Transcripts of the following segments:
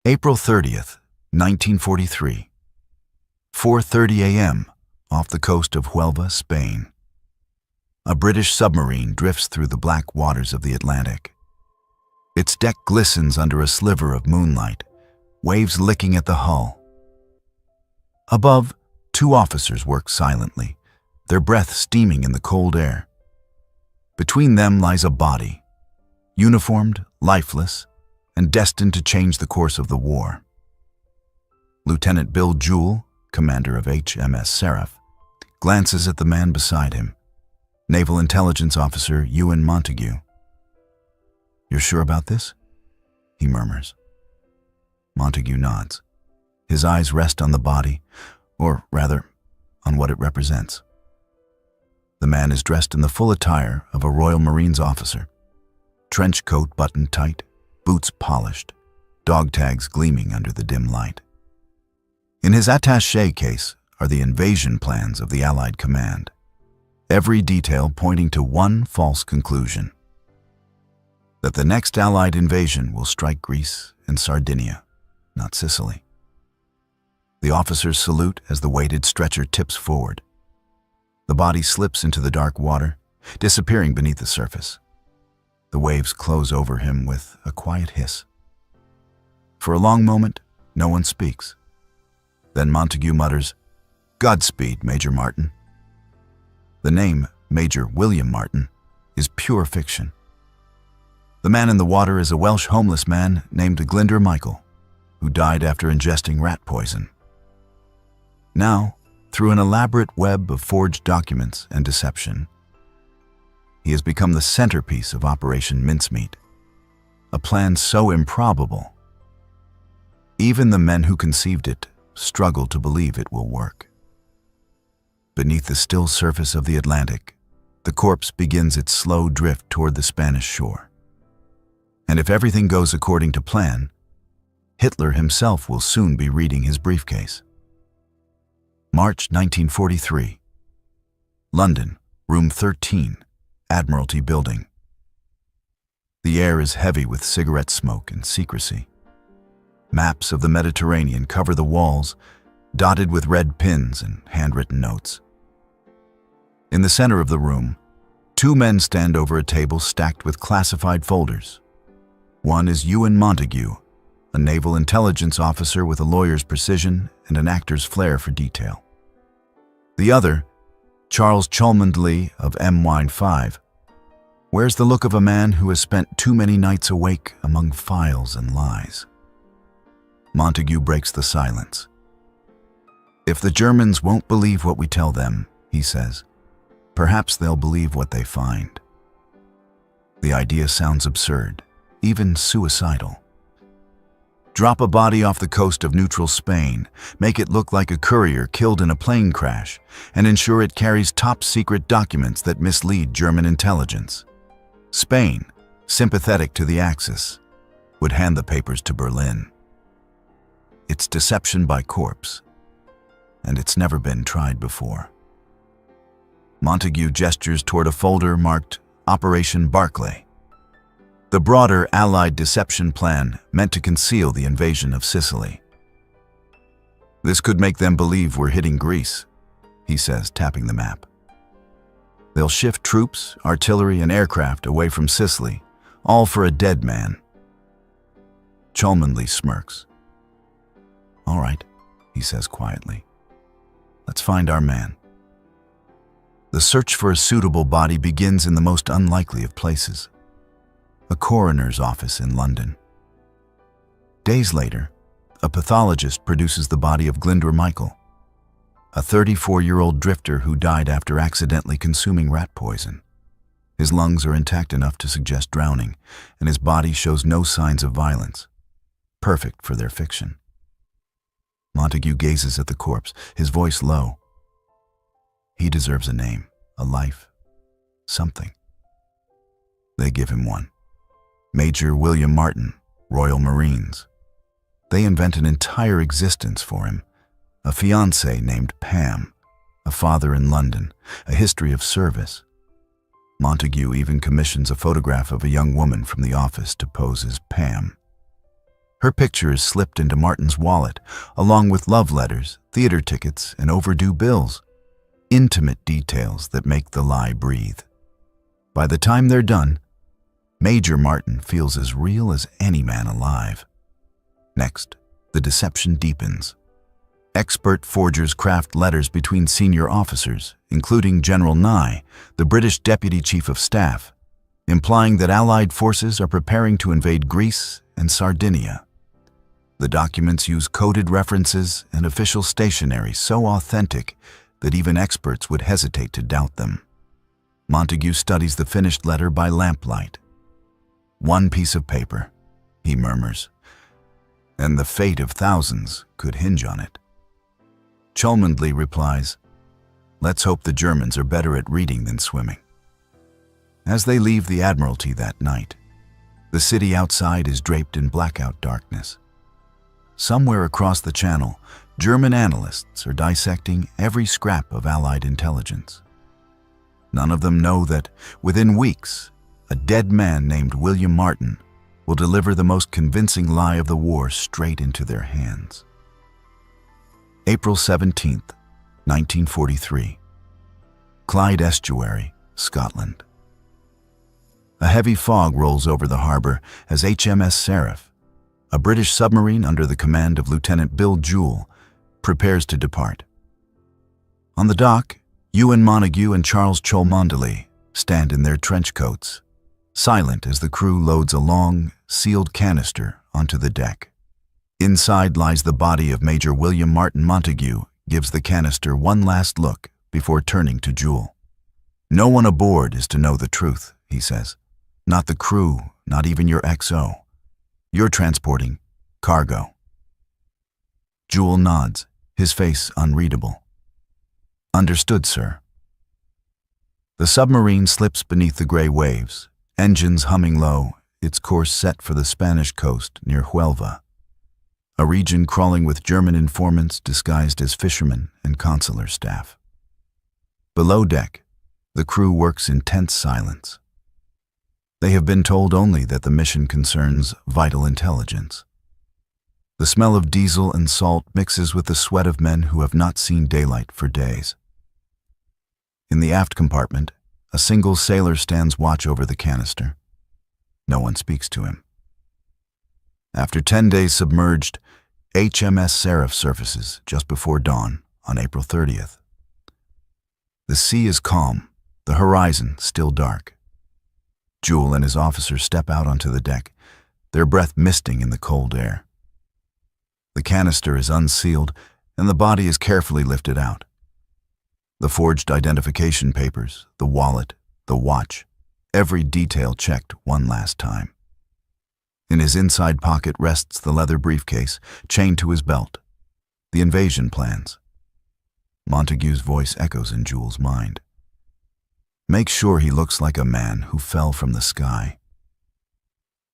April 30th, 1943. 4:30 a.m. off the coast of Huelva, Spain. A British submarine drifts through the black waters of the Atlantic. Its deck glistens under a sliver of moonlight, waves licking at the hull. Above, two officers work silently, their breath steaming in the cold air. Between them lies a body, uniformed, lifeless, and destined to change the course of the war. Lieutenant Bill Jewell, commander of HMS Seraph, glances at the man beside him, Naval Intelligence Officer Ewan Montague. "You're sure about this?" he murmurs. Montague nods. His eyes rest on the body, or rather, on what it represents. The man is dressed in the full attire of a Royal Marines officer. Trench coat buttoned tight, boots polished, dog tags gleaming under the dim light. In his attaché case are the invasion plans of the Allied command, every detail pointing to one false conclusion: that the next Allied invasion will strike Greece and Sardinia, not Sicily. The officers salute as the weighted stretcher tips forward. The body slips into the dark water, disappearing beneath the surface. The waves close over him with a quiet hiss. For a long moment, no one speaks. Then Montague mutters, "Godspeed, Major Martin." The name, Major William Martin, is pure fiction. The man in the water is a Welsh homeless man named Glyndwr Michael, who died after ingesting rat poison. Now, through an elaborate web of forged documents and deception, he has become the centerpiece of Operation Mincemeat, a plan so improbable, even the men who conceived it struggle to believe it will work. Beneath the still surface of the Atlantic, the corpse begins its slow drift toward the Spanish shore. And if everything goes according to plan, Hitler himself will soon be reading his briefcase. March 1943. London, Room 13, Admiralty Building. The air is heavy with cigarette smoke and secrecy. Maps of the Mediterranean cover the walls, dotted with red pins and handwritten notes. In the center of the room, two men stand over a table stacked with classified folders. One is Ewan Montague, a naval intelligence officer with a lawyer's precision and an actor's flair for detail. The other, Charles Cholmondeley of MI6, wears the look of a man who has spent too many nights awake among files and lies. Montague breaks the silence. "If the Germans won't believe what we tell them," he says, "perhaps they'll believe what they find." The idea sounds absurd, even suicidal. Drop a body off the coast of neutral Spain, make it look like a courier killed in a plane crash, and ensure it carries top-secret documents that mislead German intelligence. Spain, sympathetic to the Axis, would hand the papers to Berlin. It's deception by corpse, and it's never been tried before. Montague gestures toward a folder marked Operation Barclay, the broader Allied deception plan meant to conceal the invasion of Sicily. "This could make them believe we're hitting Greece," he says, tapping the map. "They'll shift troops, artillery, and aircraft away from Sicily, all for a dead man." Cholmondeley smirks. "All right," he says quietly. "Let's find our man." The search for a suitable body begins in the most unlikely of places: a coroner's office in London. Days later, a pathologist produces the body of Glyndwr Michael, a 34-year-old drifter who died after accidentally consuming rat poison. His lungs are intact enough to suggest drowning, and his body shows no signs of violence. Perfect for their fiction. Montague gazes at the corpse, his voice low. He deserves a name, a life, something. They give him one. Major William Martin, Royal Marines. They invent an entire existence for him. A fiancée named Pam, a father in London, a history of service. Montague even commissions a photograph of a young woman from the office to pose as Pam. Her picture is slipped into Martin's wallet, along with love letters, theater tickets, and overdue bills. Intimate details that make the lie breathe. By the time they're done, Major Martin feels as real as any man alive. Next, the deception deepens. Expert forgers craft letters between senior officers, including General Nye, the British Deputy Chief of Staff, implying that Allied forces are preparing to invade Greece and Sardinia. The documents use coded references and official stationery so authentic that even experts would hesitate to doubt them. Montague studies the finished letter by lamplight. "One piece of paper," he murmurs, "and the fate of thousands could hinge on it." Cholmondeley replies, "Let's hope the Germans are better at reading than swimming." As they leave the Admiralty that night, the city outside is draped in blackout darkness. Somewhere across the channel, German analysts are dissecting every scrap of Allied intelligence. None of them know that, within weeks, a dead man named William Martin will deliver the most convincing lie of the war straight into their hands. April 17th, 1943. Clyde Estuary, Scotland. A heavy fog rolls over the harbor as HMS Seraph, a British submarine under the command of Lieutenant Bill Jewell, prepares to depart. On the dock, Ewan Montague and Charles Cholmondeley stand in their trench coats, silent as the crew loads a long, sealed canister onto the deck. Inside lies the body of Major William Martin. Montague gives the canister one last look before turning to Jewell. "No one aboard is to know the truth," he says. "Not the crew, not even your XO. You're transporting cargo." Jewell nods, his face unreadable. "Understood, sir." The submarine slips beneath the gray waves, engines humming low, its course set for the Spanish coast near Huelva, a region crawling with German informants disguised as fishermen and consular staff. Below deck, the crew works in tense silence. They have been told only that the mission concerns vital intelligence. The smell of diesel and salt mixes with the sweat of men who have not seen daylight for days. In the aft compartment, a single sailor stands watch over the canister. No one speaks to him. After 10 days submerged, HMS Seraph surfaces just before dawn on April 30th. The sea is calm, the horizon still dark. Jewell and his officers step out onto the deck, their breath misting in the cold air. The canister is unsealed, and the body is carefully lifted out. The forged identification papers, the wallet, the watch, every detail checked one last time. In his inside pocket rests the leather briefcase, chained to his belt. The invasion plans. Montague's voice echoes in Jewell's mind. "Make sure he looks like a man who fell from the sky."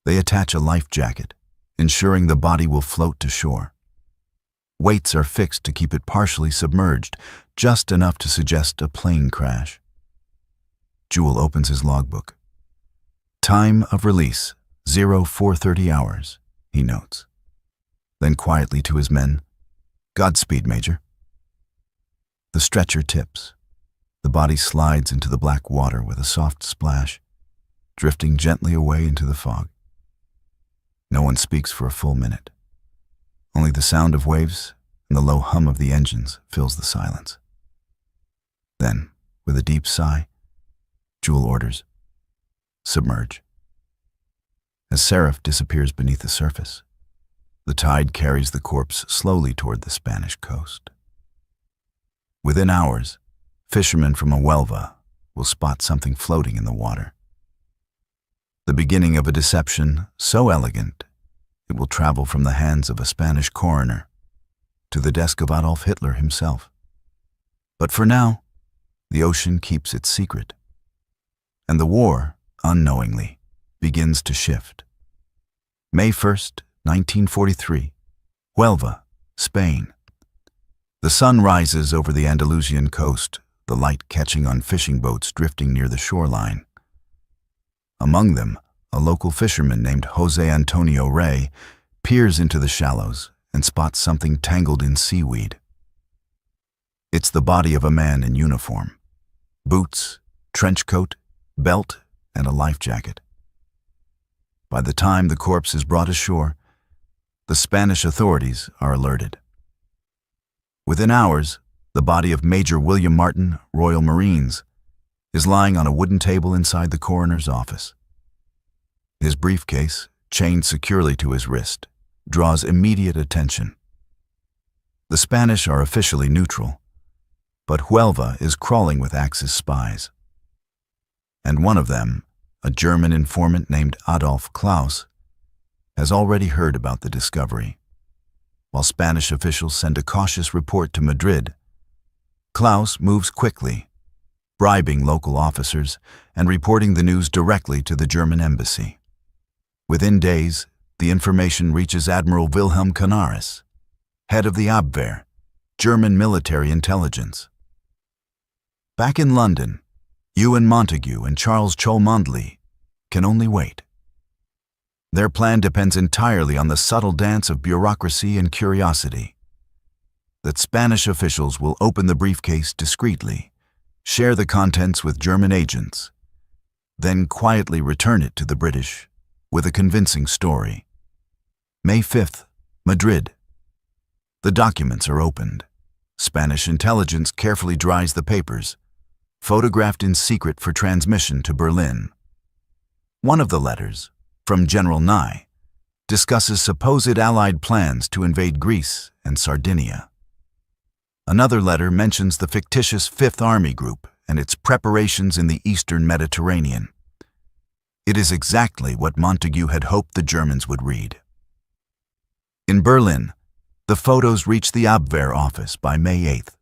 They attach a life jacket, ensuring the body will float to shore. Weights are fixed to keep it partially submerged, just enough to suggest a plane crash. Jewell opens his logbook. "Time of release, 0430 hours, he notes. Then quietly to his men, "Godspeed, Major." The stretcher tips. The body slides into the black water with a soft splash, drifting gently away into the fog. No one speaks for a full minute. Only the sound of waves and the low hum of the engines fills the silence. Then, with a deep sigh, Jewell orders, "Submerge." As Seraph disappears beneath the surface, the tide carries the corpse slowly toward the Spanish coast. Within hours, fishermen from Huelva will spot something floating in the water. The beginning of a deception so elegant, it will travel from the hands of a Spanish coroner to the desk of Adolf Hitler himself. But for now, the ocean keeps its secret, and the war, unknowingly, begins to shift. May 1st, 1943, Huelva, Spain. The sun rises over the Andalusian coast, the light catching on fishing boats drifting near the shoreline. Among them, a local fisherman named Jose Antonio Rey peers into the shallows and spots something tangled in seaweed. It's the body of a man in uniform. Boots, trench coat, belt, and a life jacket. By the time the corpse is brought ashore, the Spanish authorities are alerted. Within hours, the body of Major William Martin, Royal Marines, is lying on a wooden table inside the coroner's office. His briefcase, chained securely to his wrist, draws immediate attention. The Spanish are officially neutral, but Huelva is crawling with Axis spies. And one of them, a German informant named Adolf Klaus, has already heard about the discovery. While Spanish officials send a cautious report to Madrid, Klaus moves quickly, bribing local officers and reporting the news directly to the German embassy. Within days, the information reaches Admiral Wilhelm Canaris, head of the Abwehr, German military intelligence. Back in London, Ewan Montague and Charles Cholmondeley can only wait. Their plan depends entirely on the subtle dance of bureaucracy and curiosity. That Spanish officials will open the briefcase discreetly, share the contents with German agents, then quietly return it to the British with a convincing story. May 5th, Madrid. The documents are opened. Spanish intelligence carefully dries the papers, photographed in secret for transmission to Berlin. One of the letters, from General Nye, discusses supposed Allied plans to invade Greece and Sardinia. Another letter mentions the fictitious Fifth Army Group and its preparations in the eastern Mediterranean. It is exactly what Montague had hoped the Germans would read. In Berlin, the photos reach the Abwehr office by May 8th.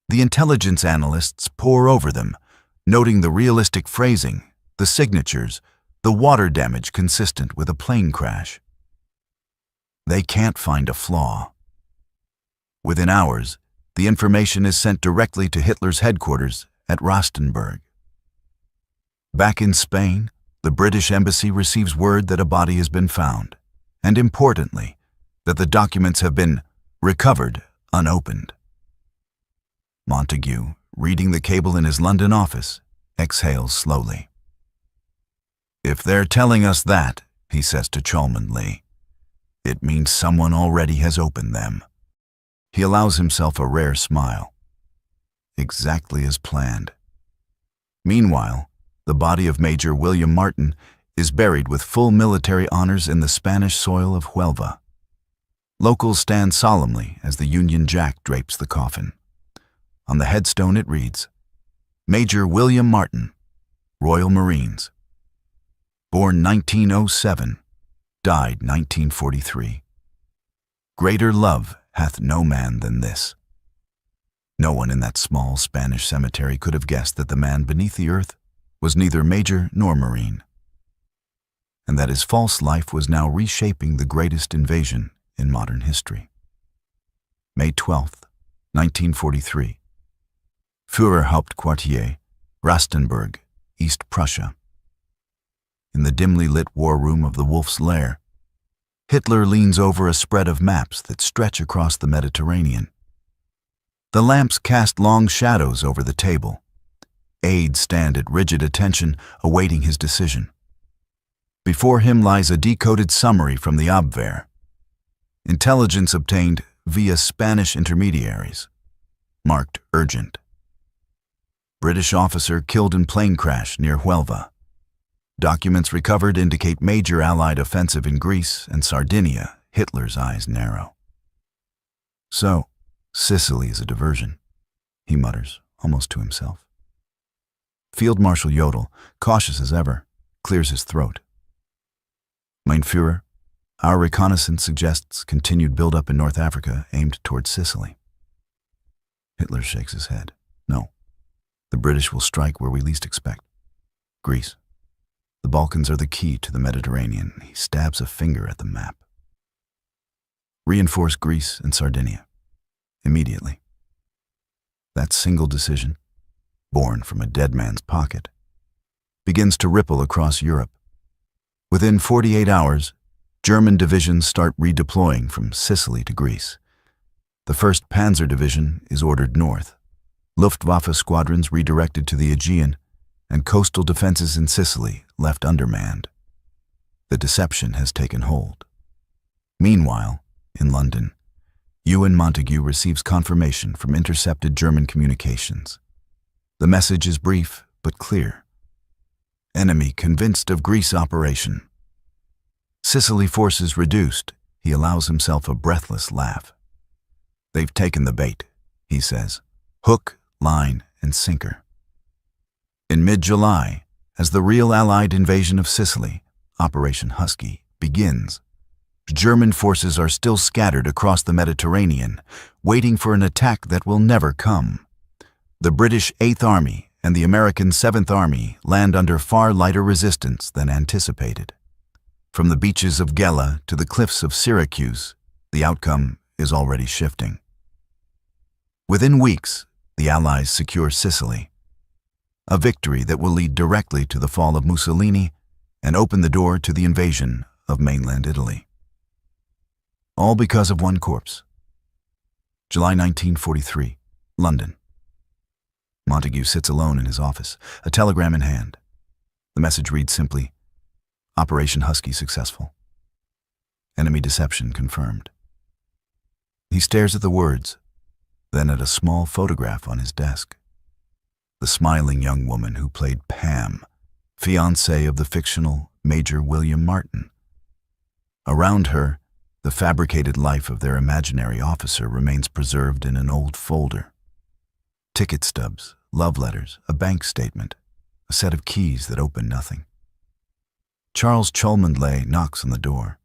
The intelligence analysts pore over them, noting the realistic phrasing, the signatures, the water damage consistent with a plane crash. They can't find a flaw. Within hours, the information is sent directly to Hitler's headquarters at Rastenburg. Back in Spain, the British embassy receives word that a body has been found, and importantly, that the documents have been recovered unopened. Montague, reading the cable in his London office, exhales slowly. "If they're telling us that," he says to Cholmondeley, "it means someone already has opened them." He allows himself a rare smile. Exactly as planned. Meanwhile, the body of Major William Martin is buried with full military honors in the Spanish soil of Huelva. Locals stand solemnly as the Union Jack drapes the coffin. On the headstone it reads, "Major William Martin, Royal Marines. Born 1907, died 1943. Greater love hath no man than this." No one in that small Spanish cemetery could have guessed that the man beneath the earth was neither Major nor Marine, and that his false life was now reshaping the greatest invasion in modern history. May 12th, 1943. Führerhauptquartier, Rastenburg, East Prussia. In the dimly lit war room of the Wolf's Lair, Hitler leans over a spread of maps that stretch across the Mediterranean. The lamps cast long shadows over the table. Aides stand at rigid attention, awaiting his decision. Before him lies a decoded summary from the Abwehr. Intelligence obtained via Spanish intermediaries, marked urgent. British officer killed in plane crash near Huelva. Documents recovered indicate major Allied offensive in Greece and Sardinia. Hitler's eyes narrow. "So, Sicily is a diversion," he mutters, almost to himself. Field Marshal Jodl, cautious as ever, clears his throat. "Mein Führer, our reconnaissance suggests continued buildup in North Africa aimed towards Sicily." Hitler shakes his head. "No. The British will strike where we least expect. Greece. The Balkans are the key to the Mediterranean." He stabs a finger at the map. "Reinforce Greece and Sardinia. Immediately." That single decision, born from a dead man's pocket, begins to ripple across Europe. Within 48 hours, German divisions start redeploying from Sicily to Greece. The 1st Panzer Division is ordered north, Luftwaffe squadrons redirected to the Aegean, and coastal defenses in Sicily left undermanned. The deception has taken hold. Meanwhile, in London, Ewan Montagu receives confirmation from intercepted German communications. The message is brief but clear. Enemy convinced of Greece operation. Sicily forces reduced. He allows himself a breathless laugh. They've taken the bait, he says. Hook, line, and sinker. In mid-July, as the real Allied invasion of Sicily, Operation Husky, begins, German forces are still scattered across the Mediterranean, waiting for an attack that will never come. The British 8th Army and the American 7th Army land under far lighter resistance than anticipated. From the beaches of Gela to the cliffs of Syracuse, the outcome is already shifting. Within weeks, the Allies secure Sicily, a victory that will lead directly to the fall of Mussolini and open the door to the invasion of mainland Italy. All because of one corpse. July 1943, London. Montagu sits alone in his office, a telegram in hand. The message reads simply, Operation Husky successful. Enemy deception confirmed. He stares at the words, then at a small photograph on his desk. The smiling young woman who played Pam, fiancée of the fictional Major William Martin. Around her, the fabricated life of their imaginary officer remains preserved in an old folder. Ticket stubs, love letters, a bank statement, a set of keys that open nothing. Charles Cholmondeley knocks on the door.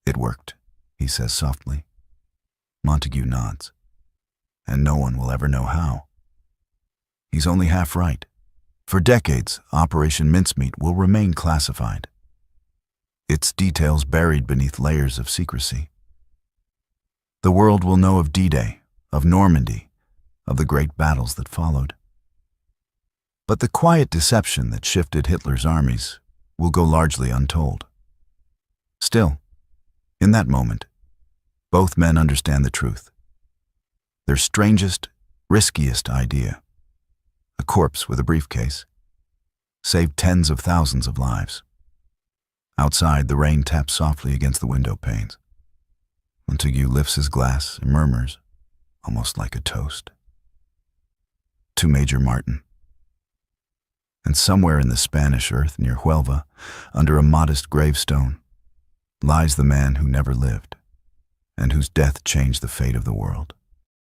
It worked, he says softly. Montagu nods. And no one will ever know how. He's only half right. For decades, Operation Mincemeat will remain classified. Its details buried beneath layers of secrecy. The world will know of D-Day, of Normandy, of the great battles that followed. But the quiet deception that shifted Hitler's armies will go largely untold. Still, in that moment, both men understand the truth. Their strangest, riskiest idea, a corpse with a briefcase, saved tens of thousands of lives. Outside, the rain taps softly against the window panes. Montagu lifts his glass and murmurs, almost like a toast, to Major Martin. And somewhere in the Spanish earth near Huelva, under a modest gravestone, lies the man who never lived, and whose death changed the fate of the world.